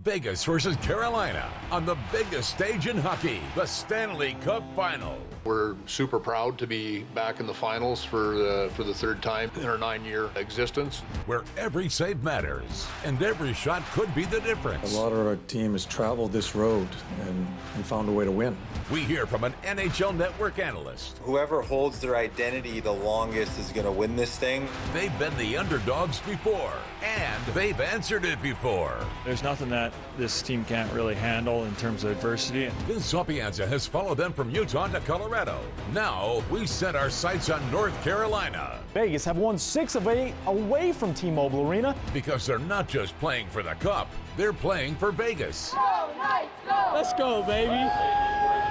Vegas versus Carolina on the biggest stage in hockey, the Stanley Cup Final. We're super proud to be back in the finals for the third time in our 9-year existence. Where every save matters and every shot could be the difference. A lot of our team has traveled this road and found a way to win. We hear from an NHL Network analyst. Whoever holds their identity the longest is going to win this thing. They've been the underdogs before, and they've answered it before. There's nothing that this team can't really handle in terms of adversity. Vince Sapienza has followed them from Utah to Colorado. Now we set our sights on North Carolina. Vegas have won 6 of 8 away from T-Mobile Arena. Because they're not just playing for the Cup, they're playing for Vegas. Go, Knights, go! Let's go, baby!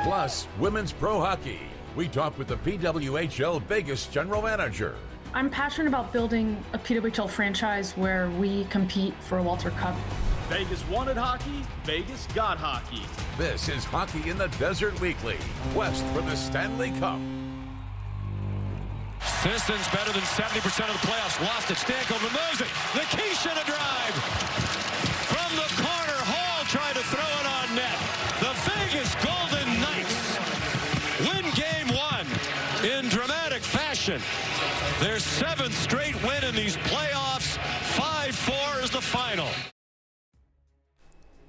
Plus, women's pro hockey. We talked with the PWHL Vegas general manager. I'm passionate about building a PWHL franchise where we compete for a Walter Cup. Vegas wanted hockey, Vegas got hockey. This is Hockey in the Desert Weekly, quest for the Stanley Cup. Pistons better than 70% of the playoffs. Lost it. Stankover moves it. The Keisha to drive. From the corner, Hall tried to throw it on net. The Vegas Golden Knights win game 1 in dramatic fashion. Their 7th straight win in these playoffs. 5-4 is the final.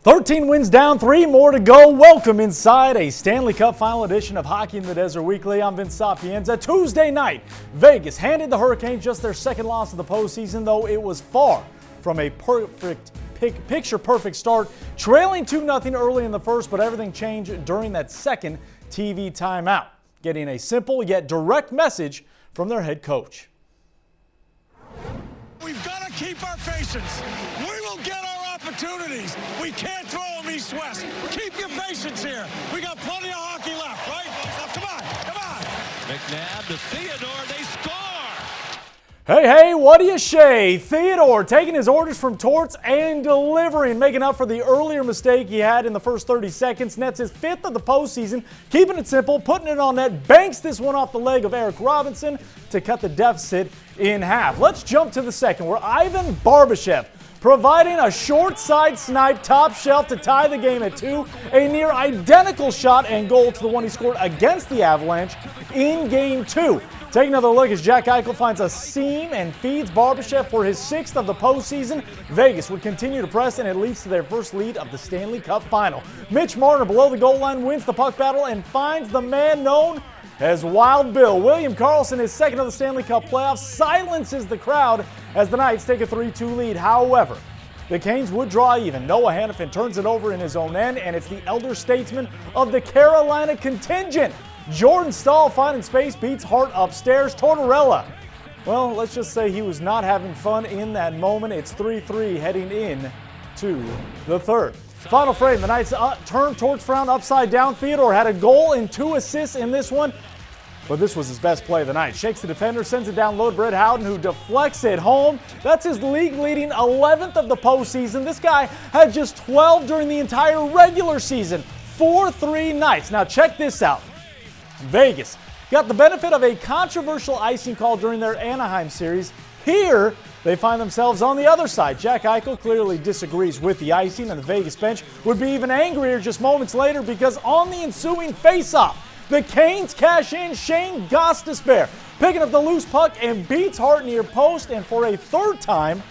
13 wins down, 3 more to go. Welcome inside a Stanley Cup Final edition of Hockey in the Desert Weekly. I'm Vince Sapienza. Tuesday night, Vegas handed the Hurricanes just their 2nd loss of the postseason, though it was far from a picture-perfect start, trailing 2-0 early in the first, but everything changed during that second TV timeout, getting a simple yet direct message from their head coach. We've got to keep our patience. We will get our opportunities. We can't throw them east-west. Keep your patience here. We got plenty of hockey left, right? Now, come on. McNabb to Theodore. They score. Hey, what do you say? Theodore taking his orders from Torts and delivering, making up for the earlier mistake he had in the first 30 seconds. Nets his 5th of the postseason, keeping it simple, putting it on net, banks this one off the leg of Eric Robinson to cut the deficit in half. Let's jump to the second, where Ivan Barbashev providing a short side snipe top shelf to tie the game at 2, a near identical shot and goal to the one he scored against the Avalanche in game 2. Take another look as Jack Eichel finds a seam and feeds Barbashev for his 6th of the postseason. Vegas would continue to press, and it leads to their first lead of the Stanley Cup Final. Mitch Marner below the goal line wins the puck battle and finds the man known as Wild Bill. William Karlsson, his 2nd of the Stanley Cup playoffs, silences the crowd as the Knights take a 3-2 lead. However, the Canes would draw even. Noah Hannafin turns it over in his own end, and it's the elder statesman of the Carolina contingent, Jordan Staal, finding space, beats Hart upstairs. Tortorella, well, let's just say he was not having fun in that moment. It's 3-3 heading in to the third. Final frame, the Knights turn towards Frown upside down. Theodore had a goal and 2 assists in this one, but this was his best play of the night. Shakes the defender, sends it down low to Brett Howden, who deflects it home. That's his league-leading 11th of the postseason. This guy had just 12 during the entire regular season. 4-3 Knights. Now check this out. Vegas got the benefit of a controversial icing call during their Anaheim series. Here, they find themselves on the other side. Jack Eichel clearly disagrees with the icing, and the Vegas bench would be even angrier just moments later because on the ensuing face-off, the Canes cash in. Shane Gostisbehere picking up the loose puck and beats Hart near post, and for a 3rd time,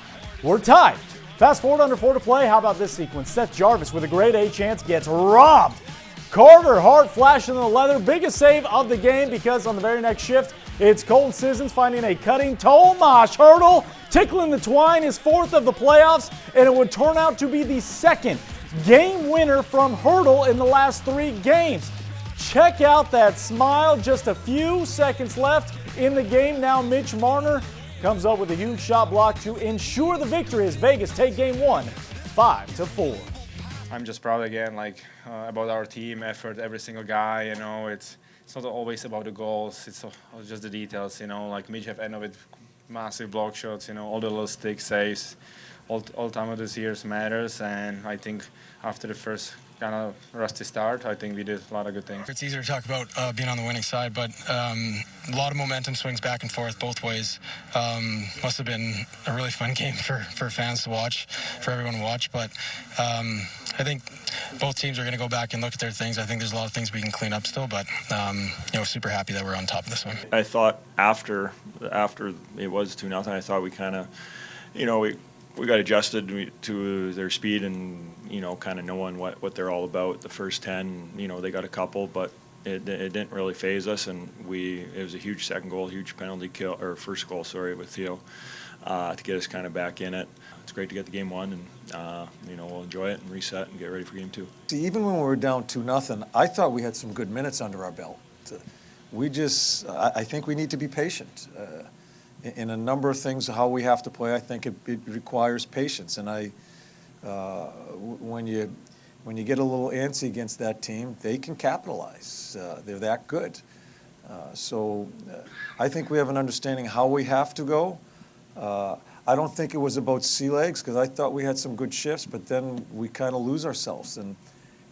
we're tied. Fast forward under 4 to play. How about this sequence? Seth Jarvis with a grade A chance gets robbed. Carter Hart flashing the leather. Biggest save of the game because on the very next shift, it's Colton Sissons finding a cutting Tomas Hertl, tickling the twine, his 4th of the playoffs, and it would turn out to be the 2nd game winner from Hertl in the last 3 games. Check out that smile. Just a few seconds left in the game. Now Mitch Marner comes up with a huge shot block to ensure the victory as Vegas take game 1, 5-4. I'm just proud again, about our team effort, every single guy. It's not always about the goals. It's just the details. Mitch have ended with massive block shots. All the little stick saves. all time of this years matters, and I think after the first kind of rusty start, I think we did a lot of good things. It's easier to talk about being on the winning side, but a lot of momentum swings back and forth both ways. Must have been a really fun game for fans to watch, for everyone to watch, but I think both teams are going to go back and look at their things. I think there's a lot of things we can clean up still, but super happy that we're on top of this one. I thought after it was 2-0, I thought we kind of, we got adjusted to their speed and, kind of knowing what they're all about. The first 10, they got a couple, but it didn't really phase us, and it was a huge second goal, huge penalty kill, or first goal, with Theo, to get us kind of back in it. It's great to get the game won, and, we'll enjoy it and reset and get ready for game 2. See, even when we were down 2-0, I thought we had some good minutes under our belt. I think we need to be patient. In a number of things, how we have to play, I think it requires patience. And when you get a little antsy against that team, they can capitalize. They're that good. So I think we have an understanding how we have to go. I don't think it was about sea legs, because I thought we had some good shifts, but then we kind of lose ourselves. And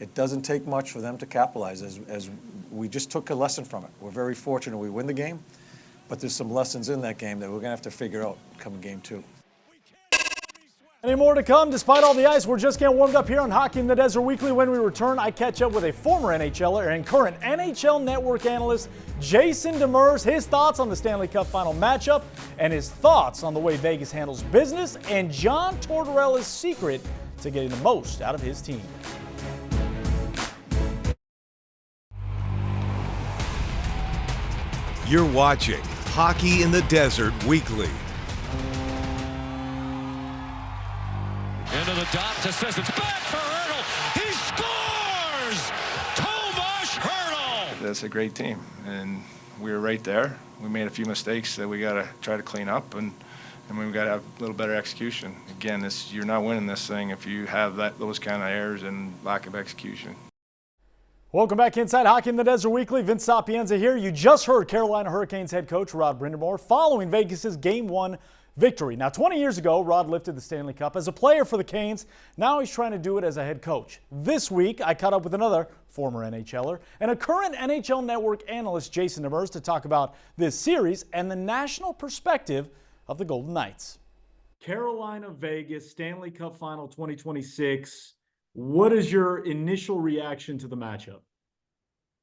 it doesn't take much for them to capitalize, as we just took a lesson from it. We're very fortunate we win the game. But there's some lessons in that game that we're going to have to figure out coming game 2. Any more to come? Despite all the ice, we're just getting warmed up here on Hockey in the Desert Weekly. When we return, I catch up with a former NHLer and current NHL Network analyst, Jason Demers, his thoughts on the Stanley Cup final matchup, and his thoughts on the way Vegas handles business, and John Tortorella's secret to getting the most out of his team. You're watching Hockey in the Desert Weekly. Into the dot to Sissons. Back for Hurdle. He scores! Tomas Hurdle! That's a great team, and we were right there. We made a few mistakes that we got to try to clean up, and we got to have a little better execution. Again, you're not winning this thing if you have those kind of errors and lack of execution. Welcome back inside Hockey in the Desert Weekly. Vince Sapienza here. You just heard Carolina Hurricanes head coach Rod Brind'amour following Vegas's Game 1 victory. Now, 20 years ago, Rod lifted the Stanley Cup as a player for the Canes. Now he's trying to do it as a head coach. This week, I caught up with another former NHLer and a current NHL Network analyst, Jason Demers, to talk about this series and the national perspective of the Golden Knights. Carolina, Vegas, Stanley Cup Final 2026. What is your initial reaction to the matchup?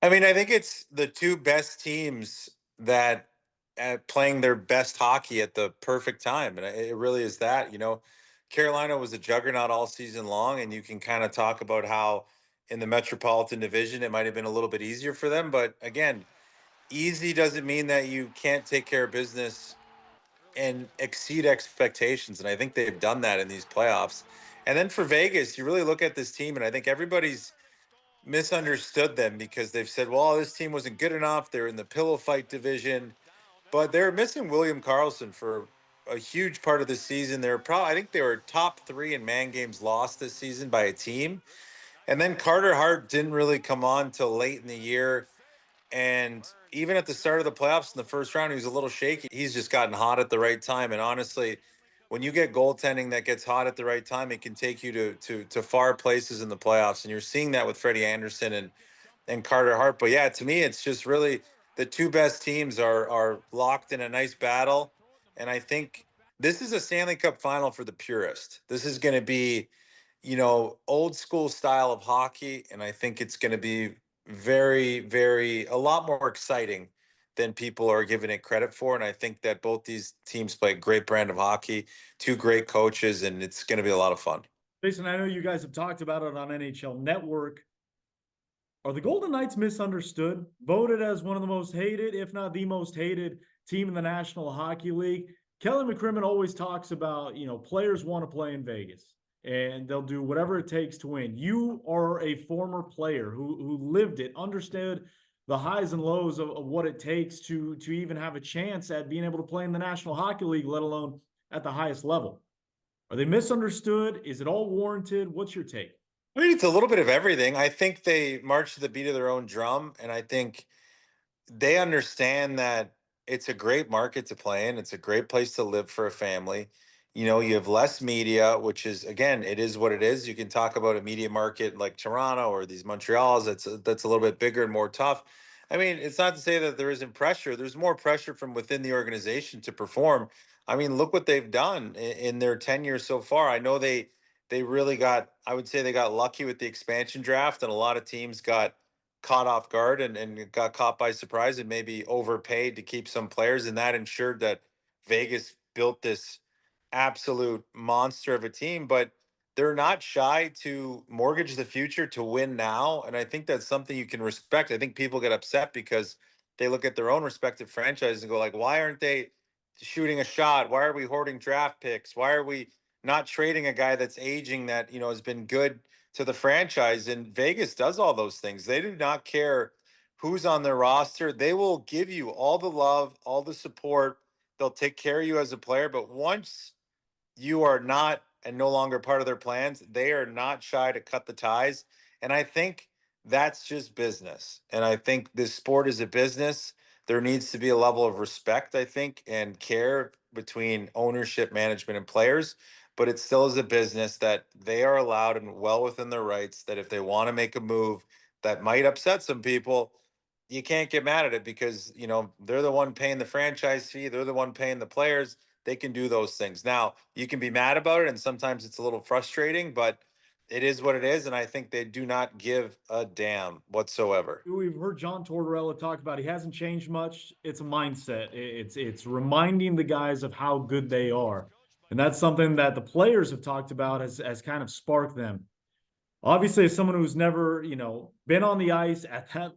I mean, I think it's the two best teams that playing their best hockey at the perfect time. And it really is that. Carolina was a juggernaut all season long, and you can kind of talk about how in the Metropolitan Division it might have been a little bit easier for them. But again, easy doesn't mean that you can't take care of business and exceed expectations. And I think they've done that in these playoffs. And then for Vegas, you really look at this team, and I think everybody's misunderstood them because they've said, well, this team wasn't good enough. They're in the pillow fight division. But they're missing William Karlsson for a huge part of the season. I think they were top 3 in man games lost this season by a team. And then Carter Hart didn't really come on till late in the year. And even at the start of the playoffs in the first round, he was a little shaky. He's just gotten hot at the right time. And honestly, when you get goaltending that gets hot at the right time, it can take you to far places in the playoffs. And you're seeing that with Freddie Anderson and Carter Hart. But yeah, to me, it's just really the two best teams are locked in a nice battle. And I think this is a Stanley Cup final for the purist. This is going to be, old school style of hockey. And I think it's going to be very, very, a lot more exciting than people are giving it credit for. And I think that both these teams play a great brand of hockey, two great coaches, and it's going to be a lot of fun. Jason, I know you guys have talked about it on NHL Network. Are the Golden Knights misunderstood? Voted as one of the most hated, if not the most hated team in the National Hockey League. Kelly McCrimmon always talks about, players want to play in Vegas and they'll do whatever it takes to win. You are a former player who lived it, understood the highs and lows of what it takes to even have a chance at being able to play in the National Hockey League, let alone at the highest level. Are they misunderstood? Is it all warranted? What's your take? I mean, it's a little bit of everything. I think they march to the beat of their own drum, and I think they understand that it's a great market to play in. It's a great place to live for a family. you have less media, which is, again, it is what it is. You can talk about a media market like Toronto or these Montreals that's a little bit bigger and more tough. I mean, it's not to say that there isn't pressure. There's more pressure from within the organization to perform. I mean, look what they've done in their tenure so far. I know they really got, I would say they got lucky with the expansion draft, and a lot of teams got caught off guard and got caught by surprise and maybe overpaid to keep some players, and that ensured that Vegas built this absolute monster of a team. But they're not shy to mortgage the future to win now, and I think that's something you can respect. I think people get upset because they look at their own respective franchises and go like, why aren't they shooting a shot? Why are we hoarding draft picks? Why are we not trading a guy that's aging that has been good to the franchise? And Vegas does all those things. They do not care who's on their roster. They will give you all the love, all the support. They'll take care of you as a player. But once you are not and no longer part of their plans, they are not shy to cut the ties. And I think that's just business. And I think this sport is a business. There needs to be a level of respect, I think, and care between ownership, management, and players. But it still is a business that they are allowed and well within their rights that if they want to make a move that might upset some people, you can't get mad at it because, they're the one paying the franchise fee. They're the one paying the players. They can do those things. Now, you can be mad about it, and sometimes it's a little frustrating, but it is what it is, and I think they do not give a damn whatsoever. We've heard John Tortorella talk about he hasn't changed much. It's a mindset. It's reminding the guys of how good they are. And that's something that the players have talked about as kind of sparked them. Obviously, as someone who's never, been on the ice at that,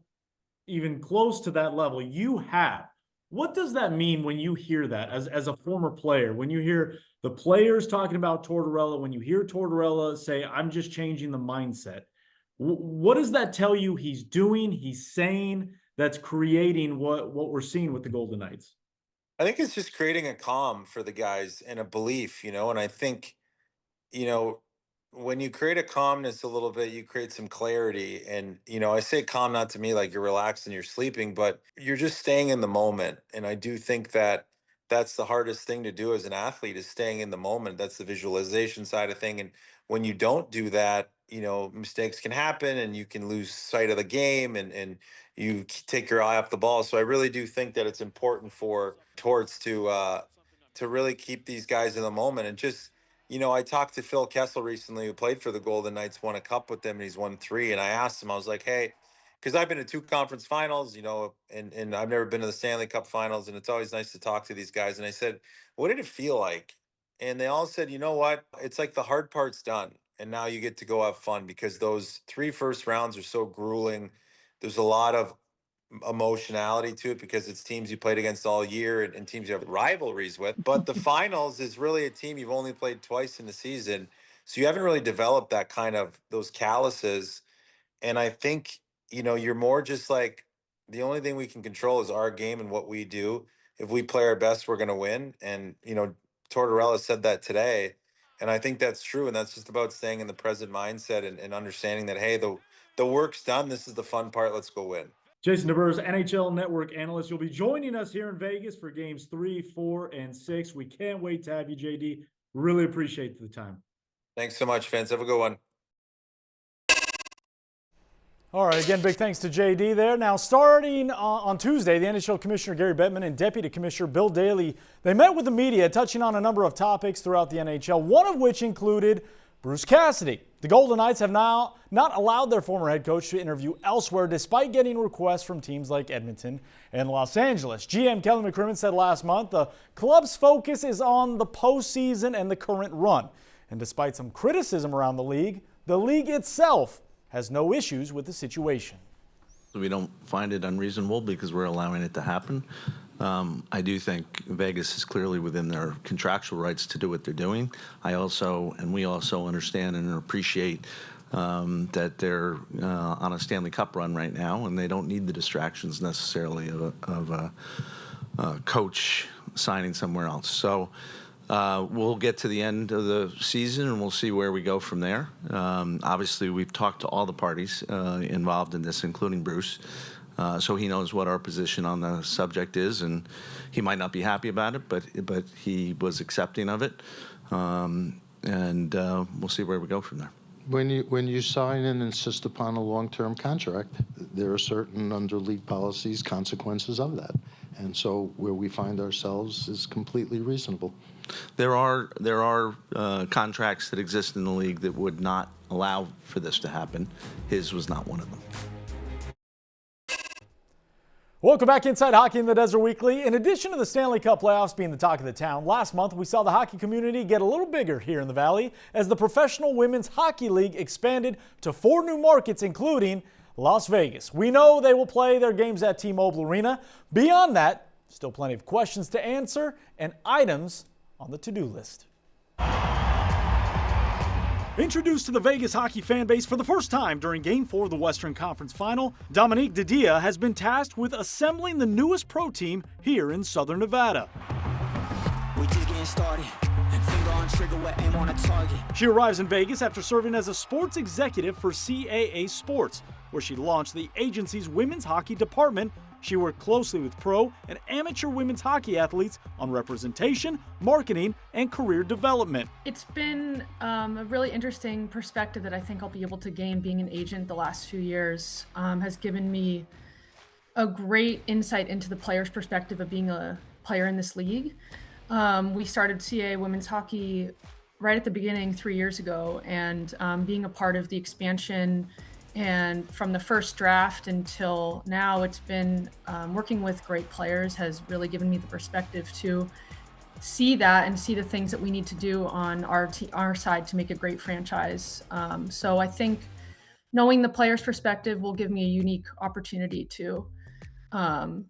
even close to that level, you have. What does that mean when you hear that as a former player? When you hear the players talking about Tortorella, when you hear Tortorella say, I'm just changing the mindset, what does that tell you he's doing, he's saying, that's creating what we're seeing with the Golden Knights? I think it's just creating a calm for the guys and a belief, and I think, you know, when you create a calmness a little bit, you create some clarity. And, I say calm not to me like you're relaxed and you're sleeping, but you're just staying in the moment. And I do think that that's the hardest thing to do as an athlete is staying in the moment. That's the visualization side of thing. And when you don't do that, mistakes can happen and you can lose sight of the game and you take your eye off the ball. So I really do think that it's important for Torts to really keep these guys in the moment and just, I talked to Phil Kessel recently, who played for the Golden Knights, won a cup with them, and he's won 3. And I asked him, I was like, hey, because I've been to 2 conference finals, and I've never been to the Stanley Cup finals, and it's always nice to talk to these guys. And I said, what did it feel like? And they all said, you know what? It's like the hard part's done. And now you get to go have fun because those 3 first rounds are so grueling. There's a lot of emotionality to it because it's teams you played against all year and teams you have rivalries with. But the finals is really a team you've only played twice in the season. So you haven't really developed that kind of those calluses. And I think, you're more just like the only thing we can control is our game and what we do. If we play our best, we're going to win. And, Tortorella said that today. And I think that's true. And that's just about staying in the present mindset and understanding that, hey, the work's done. This is the fun part. Let's go win. Jason Demers, NHL Network analyst. You'll be joining us here in Vegas for games 3, 4, and 6. We can't wait to have you, JD. Really appreciate the time. Thanks so much, Vince. Have a good one. All right, again, big thanks to JD there. Now, starting on Tuesday, the NHL Commissioner Gary Bettman and Deputy Commissioner Bill Daly, they met with the media, touching on a number of topics throughout the NHL, one of which included Bruce Cassidy. The Golden Knights have now not allowed their former head coach to interview elsewhere despite getting requests from teams like Edmonton and Los Angeles. GM Kelly McCrimmon said last month the club's focus is on the postseason and the current run. And despite some criticism around the league itself has no issues with the situation. We don't find it unreasonable because we're allowing it to happen. I do think Vegas is clearly within their contractual rights to do what they're doing. We also understand and appreciate that they're on a Stanley Cup run right now, and they don't need the distractions necessarily of a coach signing somewhere else. So we'll get to the end of the season, and we'll see where we go from there. Obviously, we've talked to all the parties involved in this, including Bruce. So he knows what our position on the subject is, and he might not be happy about it, but he was accepting of it. and we'll see where we go from there. When you sign and insist upon a long-term contract, there are certain under league policies consequences of that. And so where we find ourselves is completely reasonable. There are contracts that exist in the league that would not allow for this to happen. His was not one of them. Welcome back inside Hockey in the Desert Weekly. In addition to the Stanley Cup playoffs being the talk of the town, last month we saw the hockey community get a little bigger here in the Valley as the Professional Women's Hockey League expanded to 4 new markets, including Las Vegas. We know they will play their games at T-Mobile Arena. Beyond that, still plenty of questions to answer and items on the to-do list. Introduced to the Vegas hockey fan base for the first time during Game 4 of the Western Conference Final, Dominique Didia has been tasked with assembling the newest pro team here in Southern Nevada. We just getting started. Finger on trigger with aim on a target. She arrives in Vegas after serving as a sports executive for CAA Sports, where she launched the agency's women's hockey department. She worked closely with pro and amateur women's hockey athletes on representation, marketing, and career development. It's been a really interesting perspective that I think I'll be able to gain being an agent the last few years. Has given me a great insight into the player's perspective of being a player in this league. We started CAA women's hockey right at the beginning 3 years ago, and being a part of the expansion and from the first draft until now, it's been working with great players has really given me the perspective to see that and see the things that we need to do on our side to make a great franchise. So I think knowing the player's perspective will give me a unique opportunity to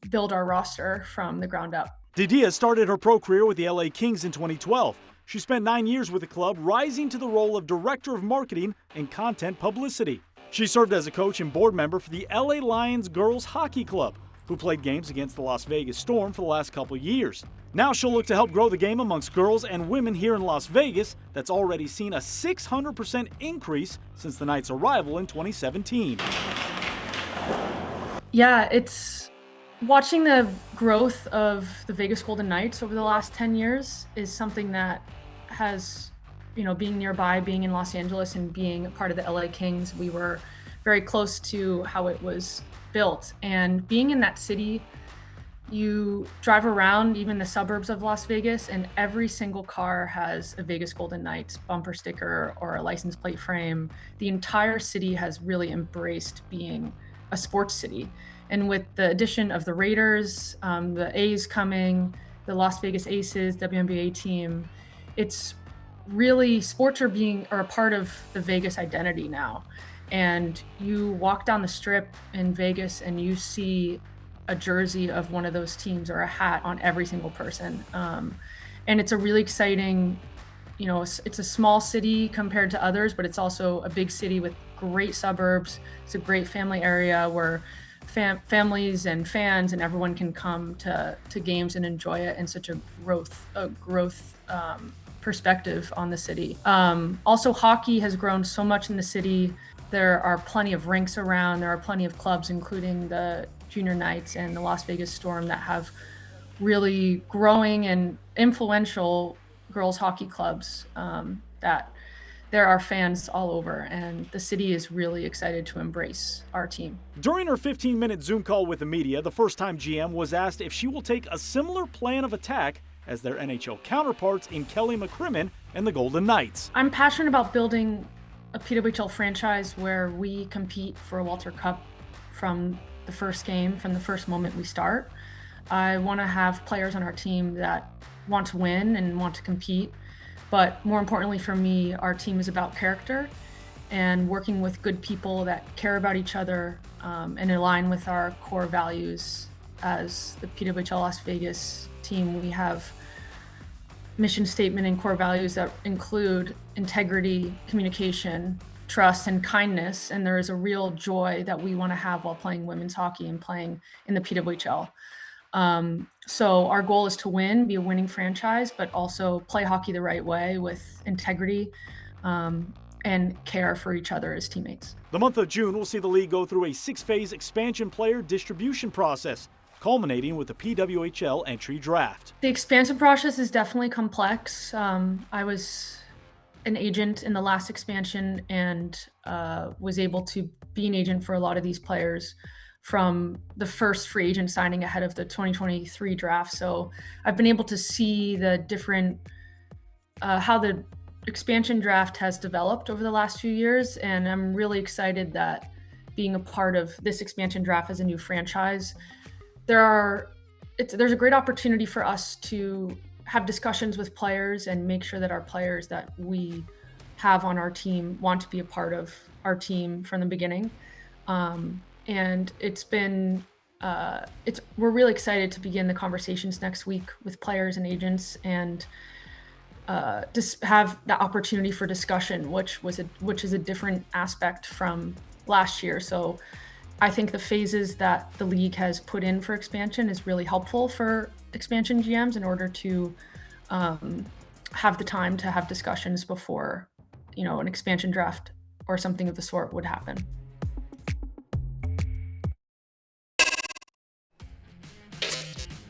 build our roster from the ground up. Didia started her pro career with the LA Kings in 2012. She spent 9 years with the club, rising to the role of Director of Marketing and Content Publicity. She served as a coach and board member for the LA Lions Girls Hockey Club, who played games against the Las Vegas Storm for the last couple years. Now she'll look to help grow the game amongst girls and women here in Las Vegas that's already seen a 600% increase since the Knights' arrival in 2017. Yeah, it's watching the growth of the Vegas Golden Knights over the last 10 years is something that has, being nearby, being in Los Angeles and being a part of the LA Kings, we were very close to how it was built. And being in that city, you drive around even the suburbs of Las Vegas and every single car has a Vegas Golden Knights bumper sticker or a license plate frame. The entire city has really embraced being a sports city. And with the addition of the Raiders, the A's coming, the Las Vegas Aces, WNBA team, it's really sports are a part of the Vegas identity now. And you walk down the strip in Vegas and you see a jersey of one of those teams or a hat on every single person. And it's a really exciting, it's a small city compared to others, but it's also a big city with great suburbs. It's a great family area where families and fans and everyone can come to games and enjoy it, and such a growth perspective on the city. Also, hockey has grown so much in the city. There are plenty of rinks around. There are plenty of clubs, including the Junior Knights and the Las Vegas Storm, that have really growing and influential girls hockey clubs that there are fans all over, and the city is really excited to embrace our team. During her 15-minute Zoom call with the media, the first-time GM was asked if she will take a similar plan of attack as their NHL counterparts in Kelly McCrimmon and the Golden Knights. I'm passionate about building a PWHL franchise where we compete for a Walter Cup from the first game, from the first moment we start. I want to have players on our team that want to win and want to compete. But more importantly for me, our team is about character and working with good people that care about each other and align with our core values. As the PWHL Las Vegas team, we have mission statement and core values that include integrity, communication, trust, and kindness. And there is a real joy that we want to have while playing women's hockey and playing in the PWHL. So our goal is to win, be a winning franchise, but also play hockey the right way with integrity and care for each other as teammates. The month of June will see the league go through a 6-phase expansion player distribution process. culminating with the PWHL entry draft. The expansion process is definitely complex. I was an agent in the last expansion and was able to be an agent for a lot of these players from the first free agent signing ahead of the 2023 draft. So I've been able to see the different, how the expansion draft has developed over the last few years. And I'm really excited that being a part of this expansion draft as a new franchise, there's a great opportunity for us to have discussions with players and make sure that our players that we have on our team want to be a part of our team from the beginning. And it's been, we're really excited to begin the conversations next week with players and agents and just have the opportunity for discussion, which is a different aspect from last year. So I think the phases that the league has put in for expansion is really helpful for expansion GMs in order to have the time to have discussions before, an expansion draft or something of the sort would happen.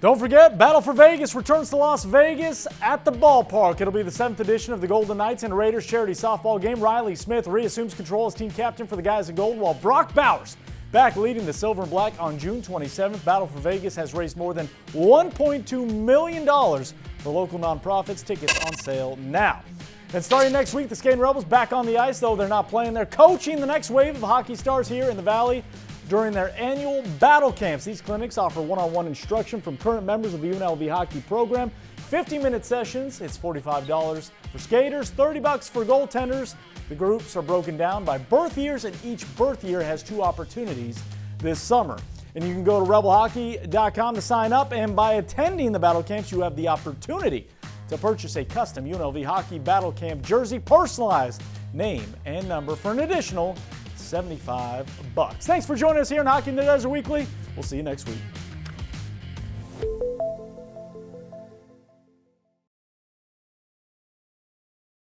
Don't forget, Battle for Vegas returns to Las Vegas at the ballpark. It'll be the 7th edition of the Golden Knights and Raiders charity softball game. Riley Smith reassumes control as team captain for the guys in gold, while Brock Bowers back leading the silver and black on June 27th. Battle for Vegas has raised more than $1.2 million for local nonprofits. Tickets on sale now. And starting next week, the Skating Rebels back on the ice, though they're not playing. They're coaching the next wave of hockey stars here in the Valley during their annual battle camps. These clinics offer one-on-one instruction from current members of the UNLV hockey program. 50-minute sessions, it's $45 for skaters, $30 for goaltenders. The groups are broken down by birth years, and each birth year has 2 opportunities this summer. And you can go to rebelhockey.com to sign up, and by attending the battle camps, you have the opportunity to purchase a custom UNLV hockey battle camp jersey, personalized name and number for an additional $75. Thanks for joining us here on Hockey in the Desert Weekly. We'll see you next week.